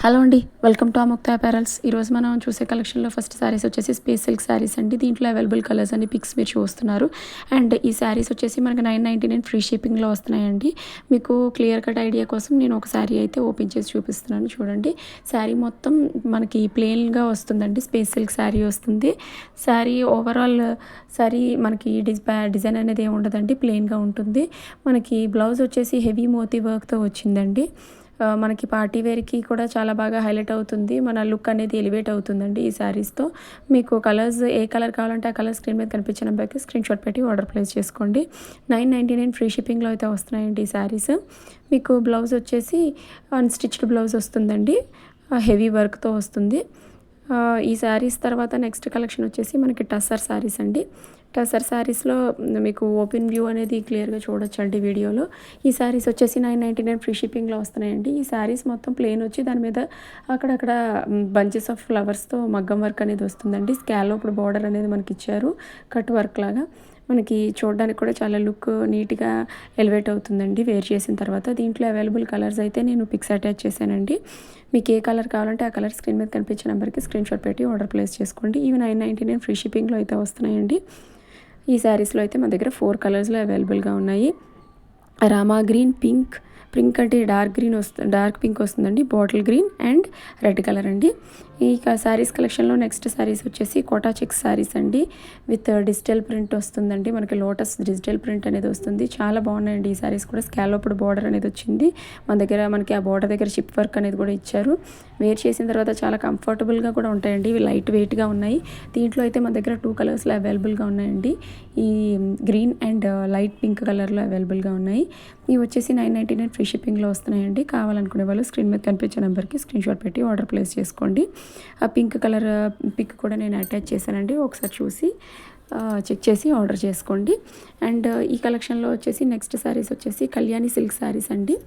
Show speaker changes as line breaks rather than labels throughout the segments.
Hello అండి, welcome to Amukta apparels. ఈరోజు మనం చూసే కలెక్షన్లో ఫస్ట్ శారీస్ వచ్చేసి స్పేస్ సిల్క్ శారీస్ అండి. దీంట్లో అవైలబుల్ కలర్స్ అన్ని పిక్స్ మీరు చూస్తున్నారు. అండ్ ఈ శారీస్ వచ్చేసి మనకి 999 ఫ్రీ షిప్పింగ్లో వస్తున్నాయండి. మీకు క్లియర్ కట్ ఐడియా కోసం నేను ఒక శారీ అయితే ఓపెన్ చేసి చూపిస్తున్నాను. చూడండి, శారీ మొత్తం మనకి ప్లెయిన్గా వస్తుందండి. స్పేస్ సిల్క్ శారీ వస్తుంది. శారీ ఓవరాల్ శారీ మనకి డిజైన్ అనేది ఏమి ఉండదండి, ప్లెయిన్గా ఉంటుంది. మనకి బ్లౌజ్ వచ్చేసి హెవీ మోతీ వర్క్తో వచ్చిందండి. మనకి పార్టీ వేర్కి కూడా చాలా బాగా హైలైట్ అవుతుంది. మన లుక్ అనేది ఎలివేట్ అవుతుందండి ఈ శారీస్తో. మీకు కలర్స్ ఏ కలర్ కావాలంటే ఆ కలర్ స్క్రీన్ మీద కనిపించిన నెంబర్కి స్క్రీన్ షాట్ పెట్టి ఆర్డర్ ప్లేస్ చేసుకోండి. 999 ఫ్రీ షిప్పింగ్లో అయితే వస్తున్నాయండి ఈ శారీస్. మీకు బ్లౌజ్ వచ్చేసి అన్స్టిచ్డ్ బ్లౌజ్ వస్తుందండి, హెవీ వర్క్తో వస్తుంది. ఈ శారీస్ తర్వాత నెక్స్ట్ కలెక్షన్ వచ్చేసి మనకి టస్సర్ శారీస్ అండి. టస్సర్ శారీస్లో మీకు ఓపెన్ వ్యూ అనేది క్లియర్గా చూడొచ్చండి వీడియోలో. ఈ శారీస్ వచ్చేసి 999 ఫ్రీ షిప్పింగ్లో వస్తున్నాయండి. ఈ శారీస్ మొత్తం ప్లెయిన్ వచ్చి దాని మీద అక్కడక్కడ బంచెస్ ఆఫ్ ఫ్లవర్స్తో మగ్గం వర్క్ అనేది వస్తుందండి. స్కాలోప్డ్ బార్డర్ అనేది మనకి ఇచ్చారు, కట్ వర్క్ లాగా. మనకి చూడడానికి కూడా చాలా లుక్ నీట్గా ఎలివేట్ అవుతుందండి వేర్ చేసిన తర్వాత. దీంట్లో అవైలబుల్ కలర్స్ అయితే నేను పిక్స్ అటాచ్ చేశానండి. మీకు ఏ కలర్ కావాలంటే ఆ కలర్ స్క్రీన్ మీద కనిపించే నెంబర్కి స్క్రీన్ షాట్ పెట్టి ఆర్డర్ ప్లేస్ చేసుకోండి. ఇవి 999 ఫ్రీ షిప్పింగ్లో అయితే వస్తున్నాయండి. ఈ శారీస్లో అయితే మా దగ్గర 4 కలర్స్లో అవైలబుల్గా ఉన్నాయి. రామా గ్రీన్, పింక్ అంటే డార్క్ పింక్ వస్తుందండి, bottle green and red colour అండి. ఈ శారీస్ కలెక్షన్లో నెక్స్ట్ శారీస్ వచ్చేసి కోటా చెక్స్ శారీస్ అండి. విత్ డిజిటల్ ప్రింట్ వస్తుందండి. మనకి లోటస్ డిజిటల్ ప్రింట్ అనేది వస్తుంది. చాలా బాగున్నాయండి ఈ శారీస్ కూడా. స్కాలోప్డ్ బార్డర్ అనేది వచ్చింది మన దగ్గర. మనకి ఆ బార్డర్ దగ్గర షిప్ వర్క్ అనేది కూడా ఇచ్చారు. వేర్ చేసిన తర్వాత చాలా కంఫర్టబుల్గా కూడా ఉంటాయండి. ఇవి లైట్ వెయిట్గా ఉన్నాయి. దీంట్లో అయితే మన దగ్గర 2 కలర్స్లో అవైలబుల్గా ఉన్నాయండి. ఈ గ్రీన్ అండ్ లైట్ పింక్ కలర్లో అవైలబుల్గా ఉన్నాయి. ఇవి వచ్చేసి 999 ఫ్రీ షిప్పింగ్లో వస్తున్నాయండి. కావాలనుకునే వాళ్ళు స్క్రీన్ మీద కనిపించే నెంబర్కి స్క్రీన్ షాట్ పెట్టి ఆర్డర్ ప్లేస్ చేసుకోండి. ఆ పింక్ కలర్ పిక్ కూడా నేను అటాచ్ చేశానండి, ఒకసారి చూసి చెక్ చేసి ఆర్డర్ చేసుకోండి. అండ్ ఈ కలెక్షన్లో వచ్చేసి నెక్స్ట్ శారీస్ వచ్చేసి కళ్యాణి సిల్క్ శారీస్ అండి.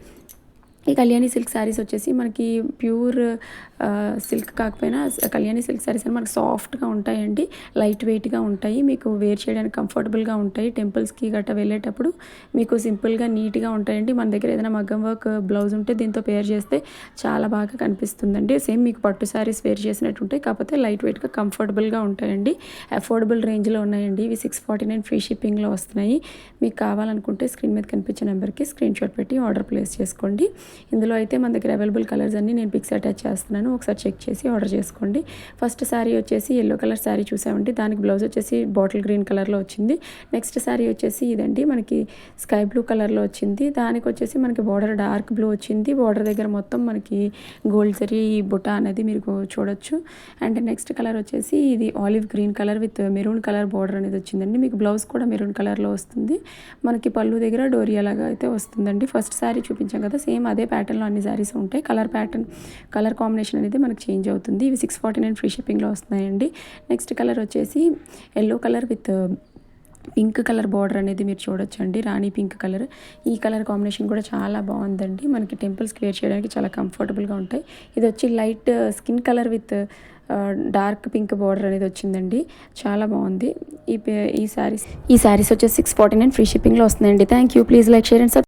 ఈ కళ్యాణి సిల్క్ శారీస్ వచ్చేసి మనకి ప్యూర్ సిల్క్ కాకపోయినా కళ్యాణి సిల్క్ శారీస్ అని మనకి సాఫ్ట్గా ఉంటాయండి, లైట్ వెయిట్గా ఉంటాయి. మీకు వేర్ చేయడానికి కంఫర్టబుల్గా ఉంటాయి. టెంపుల్స్కి గట్రా వెళ్ళేటప్పుడు మీకు సింపుల్గా నీట్గా ఉంటాయండి. మన దగ్గర ఏదైనా మగ్గం వర్క్ బ్లౌజ్ ఉంటే దీంతో పేర్ చేస్తే చాలా బాగా కనిపిస్తుందండి. సేమ్ మీకు పట్టు శారీస్ వేర్ చేసినట్టు ఉంటాయి, కాకపోతే లైట్ వెయిట్గా కంఫర్టబుల్గా ఉంటాయండి. అఫోర్డబుల్ రేంజ్లో ఉన్నాయండి. ఇవి 649 ఫ్రీ షిప్పింగ్లో వస్తున్నాయి. మీకు కావాలనుకుంటే స్క్రీన్ మీద కనిపించే నెంబర్కి స్క్రీన్ షాట్ పెట్టి ఆర్డర్ ప్లేస్ చేసుకోండి. ఇందులో అయితే మన దగ్గర అవైలబుల్ కలర్స్ అన్నీ నేను పిక్స్ అటాచ్ చేస్తున్నాను, ఒకసారి చెక్ చేసి ఆర్డర్ చేసుకోండి. ఫస్ట్ శారీ వచ్చేసి ఎల్లో కలర్ శారీ చూసామండి. దానికి బ్లౌజ్ వచ్చేసి బాటిల్ గ్రీన్ కలర్లో వచ్చింది. నెక్స్ట్ శారీ వచ్చేసి ఇదండి, మనకి స్కై బ్లూ కలర్లో వచ్చింది. దానికి వచ్చేసి మనకి బార్డర్ డార్క్ బ్లూ వచ్చింది. బార్డర్ దగ్గర మొత్తం మనకి గోల్డ్ జరీ బుటా అనేది మీరు చూడొచ్చు. అండ్ నెక్స్ట్ కలర్ వచ్చేసి ఇది olive green colour with maroon colour border అనేది వచ్చిందండి. మీకు బ్లౌజ్ కూడా మెరూన్ కలర్లో వస్తుంది. మనకి పళ్ళు దగ్గర డోరియా లాగా అయితే వస్తుందండి. ఫస్ట్ శారీ చూపించాం కదా, సేమ్ అదే ప్యాటర్న్లో అన్ని శారీస్ ఉంటాయి. కలర్ కాంబినేషన్ అనేది మనకు చేంజ్ అవుతుంది. ఇవి 649 ఫ్రీ షిప్పింగ్లో వస్తున్నాయండి. నెక్స్ట్ కలర్ వచ్చేసి yellow colour with pink colour border అనేది మీరు చూడొచ్చండి, రాణి పింక్ కలర్. ఈ కలర్ కాంబినేషన్ కూడా చాలా బాగుందండి. మనకి టెంపుల్స్కి వేర్ చేయడానికి చాలా కంఫర్టబుల్గా ఉంటాయి. ఇది వచ్చి light skin colour with dark pink border అనేది వచ్చిందండి, చాలా బాగుంది. ఈ శారీస్ వచ్చేసి 649 ఫ్రీ షిప్పింగ్లో వస్తున్నాయండి. Thank you. Please like, share and subscribe.